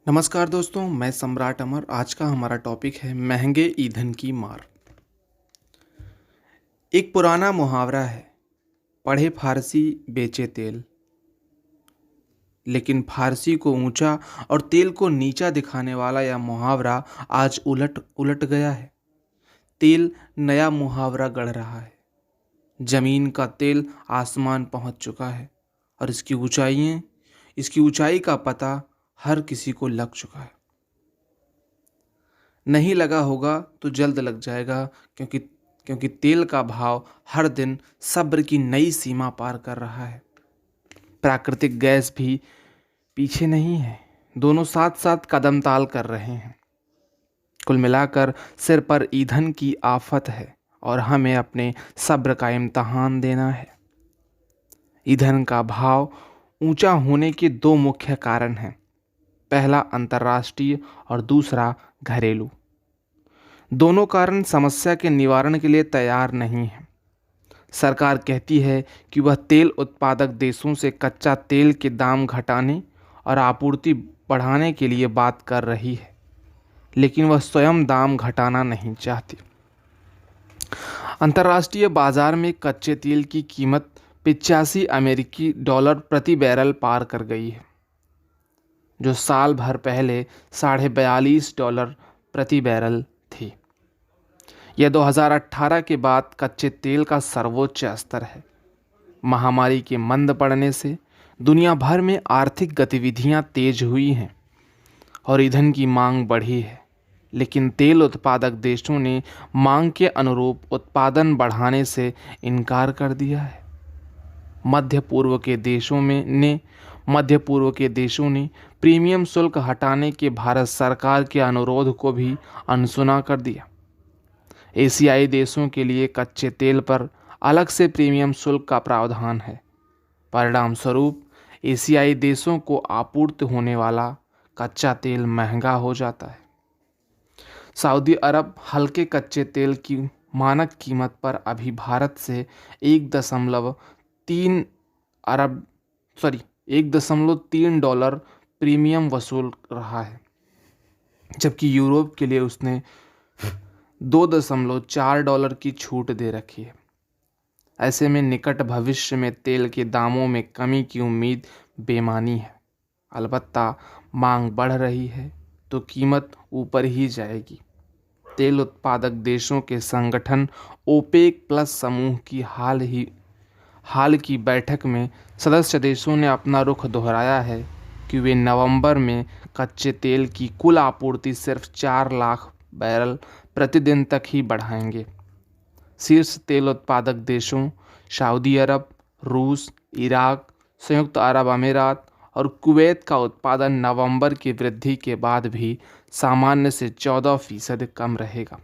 नमस्कार दोस्तों, मैं सम्राट अमर। आज का हमारा टॉपिक है महंगे ईंधन की मार। एक पुराना मुहावरा है, पढ़े फारसी बेचे तेल। लेकिन फारसी को ऊंचा और तेल को नीचा दिखाने वाला यह मुहावरा आज उलट उलट गया है। तेल नया मुहावरा गढ़ रहा है। जमीन का तेल आसमान पहुंच चुका है और इसकी ऊंचाई का पता हर किसी को लग चुका है। नहीं लगा होगा तो जल्द लग जाएगा, क्योंकि तेल का भाव हर दिन सब्र की नई सीमा पार कर रहा है। प्राकृतिक गैस भी पीछे नहीं है, दोनों साथ साथ कदम ताल कर रहे हैं। कुल मिलाकर सिर पर ईंधन की आफत है और हमें अपने सब्र का इम्तहान देना है। ईंधन का भाव ऊंचा होने के दो मुख्य कारण हैं। पहला अंतर्राष्ट्रीय और दूसरा घरेलू। दोनों कारण समस्या के निवारण के लिए तैयार नहीं हैं। सरकार कहती है कि वह तेल उत्पादक देशों से कच्चा तेल के दाम घटाने और आपूर्ति बढ़ाने के लिए बात कर रही है, लेकिन वह स्वयं दाम घटाना नहीं चाहती। अंतर्राष्ट्रीय बाजार में कच्चे तेल की कीमत 85 अमेरिकी डॉलर प्रति बैरल पार कर गई है, जो साल भर पहले $42.5 प्रति बैरल थी। यह 2018 के बाद कच्चे तेल का सर्वोच्च स्तर है। महामारी के मंद पड़ने से दुनिया भर में आर्थिक गतिविधियां तेज हुई हैं और ईंधन की मांग बढ़ी है, लेकिन तेल उत्पादक देशों ने मांग के अनुरूप उत्पादन बढ़ाने से इनकार कर दिया है। मध्य पूर्व के देशों ने प्रीमियम शुल्क हटाने के भारत सरकार के अनुरोध को भी अनसुना कर दिया। एशियाई देशों के लिए कच्चे तेल पर अलग से प्रीमियम शुल्क का प्रावधान है। परिणाम स्वरूप एशियाई देशों को आपूर्ति होने वाला कच्चा तेल महंगा हो जाता है। सऊदी अरब हल्के कच्चे तेल की मानक कीमत पर अभी भारत से 1.3 डॉलर प्रीमियम वसूल रहा है, जबकि यूरोप के लिए उसने $2.4 की छूट दे रखी है। ऐसे में निकट भविष्य में तेल के दामों में कमी की उम्मीद बेमानी है। अलबत्ता मांग बढ़ रही है तो कीमत ऊपर ही जाएगी। तेल उत्पादक देशों के संगठन ओपेक प्लस समूह की हाल की बैठक में सदस्य देशों ने अपना रुख दोहराया है कि वे नवंबर में कच्चे तेल की कुल आपूर्ति सिर्फ 4 लाख बैरल प्रतिदिन तक ही बढ़ाएंगे। शीर्ष तेल उत्पादक देशों सऊदी अरब, रूस, इराक, संयुक्त अरब अमीरात और कुवैत का उत्पादन नवंबर की वृद्धि के बाद भी सामान्य से 14% कम रहेगा।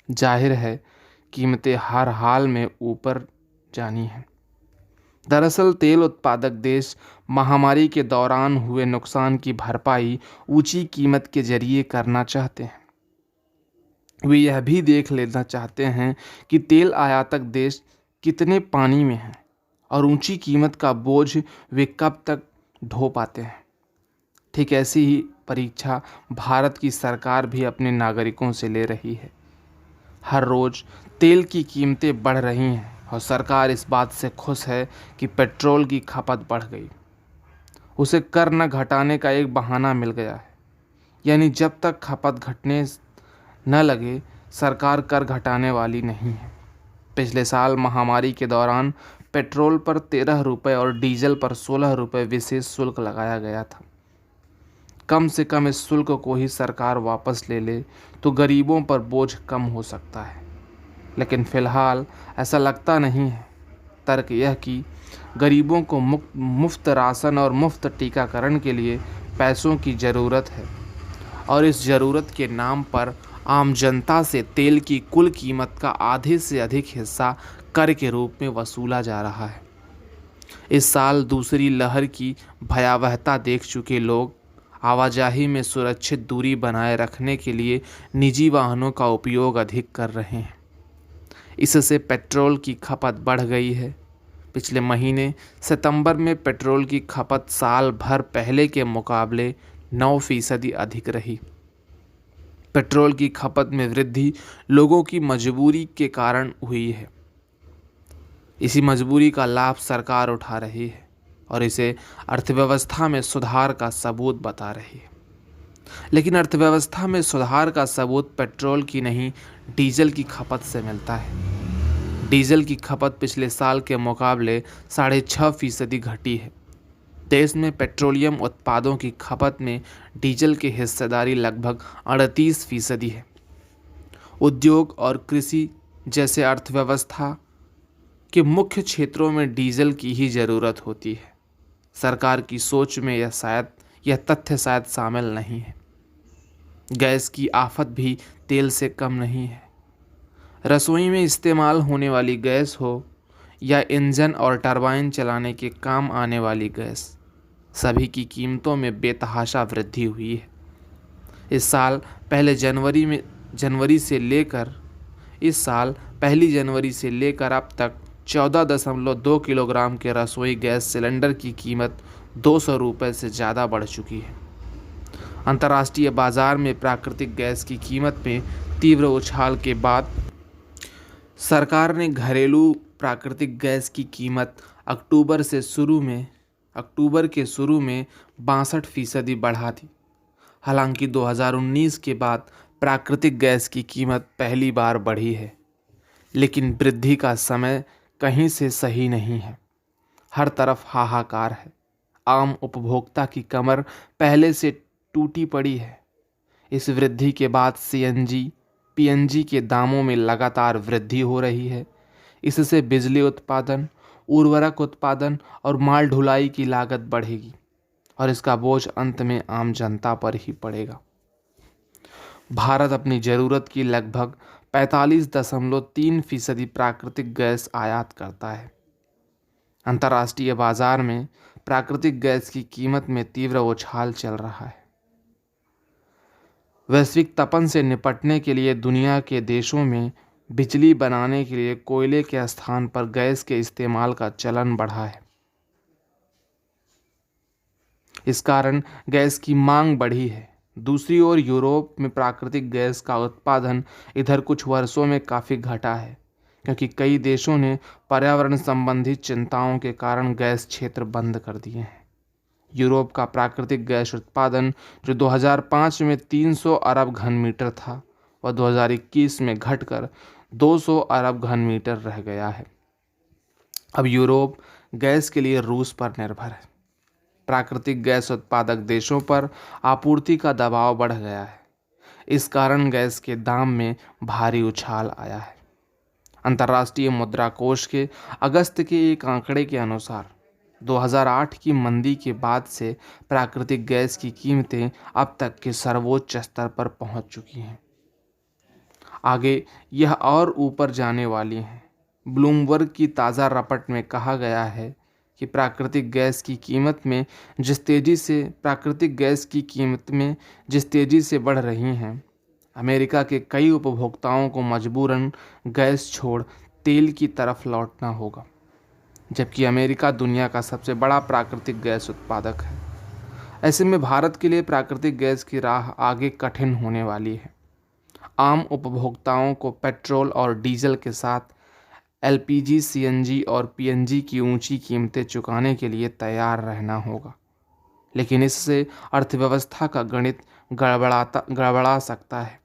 जाहिर है कीमतें हर हाल में ऊपर जानी हैं। दरअसल तेल उत्पादक देश महामारी के दौरान हुए नुकसान की भरपाई ऊंची कीमत के जरिए करना चाहते हैं। वे यह भी देख लेना चाहते हैं कि तेल आयातक देश कितने पानी में हैं और ऊंची कीमत का बोझ वे कब तक ढो पाते हैं। ठीक ऐसी ही परीक्षा भारत की सरकार भी अपने नागरिकों से ले रही है। हर रोज तेल की कीमतें बढ़ रही हैं और सरकार इस बात से खुश है कि पेट्रोल की खपत बढ़ गई। उसे कर न घटाने का एक बहाना मिल गया है, यानी जब तक खपत घटने न लगे सरकार कर घटाने वाली नहीं है। पिछले साल महामारी के दौरान पेट्रोल पर 13 रुपये और डीजल पर 16 रुपये विशेष शुल्क लगाया गया था। कम से कम इस शुल्क को ही सरकार वापस ले ले तो गरीबों पर बोझ कम हो सकता है, लेकिन फिलहाल ऐसा लगता नहीं है। तर्क यह कि गरीबों को मुफ्त राशन और मुफ्त टीकाकरण के लिए पैसों की ज़रूरत है और इस ज़रूरत के नाम पर आम जनता से तेल की कुल कीमत का आधे से अधिक हिस्सा कर के रूप में वसूला जा रहा है। इस साल दूसरी लहर की भयावहता देख चुके लोग आवाजाही में सुरक्षित दूरी बनाए रखने के लिए निजी वाहनों का उपयोग अधिक कर रहे हैं। इससे पेट्रोल की खपत बढ़ गई है। पिछले महीने सितंबर में पेट्रोल की खपत साल भर पहले के मुकाबले 9% अधिक रही। पेट्रोल की खपत में वृद्धि लोगों की मजबूरी के कारण हुई है। इसी मजबूरी का लाभ सरकार उठा रही है और इसे अर्थव्यवस्था में सुधार का सबूत बता रही है। लेकिन अर्थव्यवस्था में सुधार का सबूत पेट्रोल की नहीं, डीजल की खपत से मिलता है। डीजल की खपत पिछले साल के मुकाबले 6.5% घटी है। देश में पेट्रोलियम उत्पादों की खपत में डीजल की हिस्सेदारी लगभग 38% है। उद्योग और कृषि जैसे अर्थव्यवस्था के मुख्य क्षेत्रों में डीजल की ही ज़रूरत होती है। सरकार की सोच में यह तथ्य शायद शामिल नहीं है। गैस की आफत भी तेल से कम नहीं है। रसोई में इस्तेमाल होने वाली गैस हो या इंजन और टरबाइन चलाने के काम आने वाली गैस, सभी की कीमतों में बेतहाशा वृद्धि हुई है। इस साल पहली जनवरी से लेकर अब तक 14.2 किलोग्राम के रसोई गैस सिलेंडर की कीमत 200 रुपये से ज़्यादा बढ़ चुकी है। अंतर्राष्ट्रीय बाजार में प्राकृतिक गैस की कीमत में तीव्र उछाल के बाद सरकार ने घरेलू प्राकृतिक गैस की कीमत अक्टूबर के शुरू में 62% बढ़ा दी। हालांकि 2019 के बाद प्राकृतिक गैस की कीमत पहली बार बढ़ी है, लेकिन वृद्धि का समय कहीं से सही नहीं है। हर तरफ हाहाकार है। आम उपभोक्ता की कमर पहले से टूटी पड़ी है। इस वृद्धि के बाद सीएनजी, पीएनजी के दामों में लगातार वृद्धि हो रही है। इससे बिजली उत्पादन, उर्वरक उत्पादन और माल ढुलाई की लागत बढ़ेगी और इसका बोझ अंत में आम जनता पर ही पड़ेगा। भारत अपनी ज़रूरत की लगभग 45.3% प्राकृतिक गैस आयात करता है। अंतर्राष्ट्रीय बाजार में प्राकृतिक गैस की कीमत में तीव्र उछाल चल रहा है। वैश्विक तपन से निपटने के लिए दुनिया के देशों में बिजली बनाने के लिए कोयले के स्थान पर गैस के इस्तेमाल का चलन बढ़ा है। इस कारण गैस की मांग बढ़ी है। दूसरी ओर यूरोप में प्राकृतिक गैस का उत्पादन इधर कुछ वर्षों में काफ़ी घटा है, क्योंकि कई देशों ने पर्यावरण संबंधी चिंताओं के कारण गैस क्षेत्र बंद कर दिए हैं। यूरोप का प्राकृतिक गैस उत्पादन जो 2005 में 300 अरब घन मीटर था, वह 2021 में घटकर 200 अरब घन मीटर रह गया है। अब यूरोप गैस के लिए रूस पर निर्भर है। प्राकृतिक गैस उत्पादक देशों पर आपूर्ति का दबाव बढ़ गया है। इस कारण गैस के दाम में भारी उछाल आया है। अंतर्राष्ट्रीय मुद्रा कोष के अगस्त के एक आंकड़े के अनुसार 2008 की मंदी के बाद से प्राकृतिक गैस की कीमतें अब तक के सर्वोच्च स्तर पर पहुंच चुकी हैं। आगे यह और ऊपर जाने वाली हैं। ब्लूमबर्ग की ताज़ा रिपोर्ट में कहा गया है कि प्राकृतिक गैस की कीमत में जिस तेज़ी से बढ़ रही हैं, अमेरिका के कई उपभोक्ताओं को मजबूरन गैस छोड़ तेल की तरफ लौटना होगा, जबकि अमेरिका दुनिया का सबसे बड़ा प्राकृतिक गैस उत्पादक है। ऐसे में भारत के लिए प्राकृतिक गैस की राह आगे कठिन होने वाली है। आम उपभोक्ताओं को पेट्रोल और डीजल के साथ एलपीजी, सीएनजी और पीएनजी की ऊंची कीमतें चुकाने के लिए तैयार रहना होगा, लेकिन इससे अर्थव्यवस्था का गणित गड़बड़ा सकता है।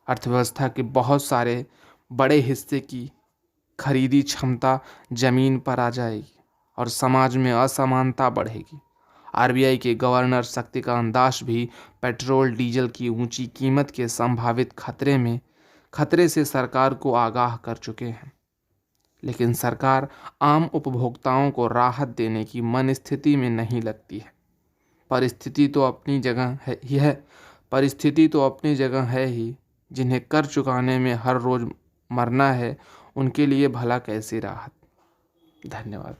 अर्थव्यवस्था के बहुत सारे बड़े हिस्से की खरीदी क्षमता जमीन पर आ जाएगी और समाज में असमानता बढ़ेगी। आरबीआई के गवर्नर शक्तिकांत दास भी पेट्रोल डीजल की ऊंची कीमत के संभावित खतरे से सरकार को आगाह कर चुके हैं, लेकिन सरकार आम उपभोक्ताओं को राहत देने की मनस्थिति में नहीं लगती है। परिस्थिति तो अपनी जगह है ही। जिन्हें कर चुकाने में हर रोज़ मरना है, उनके लिए भला कैसी राहत। धन्यवाद।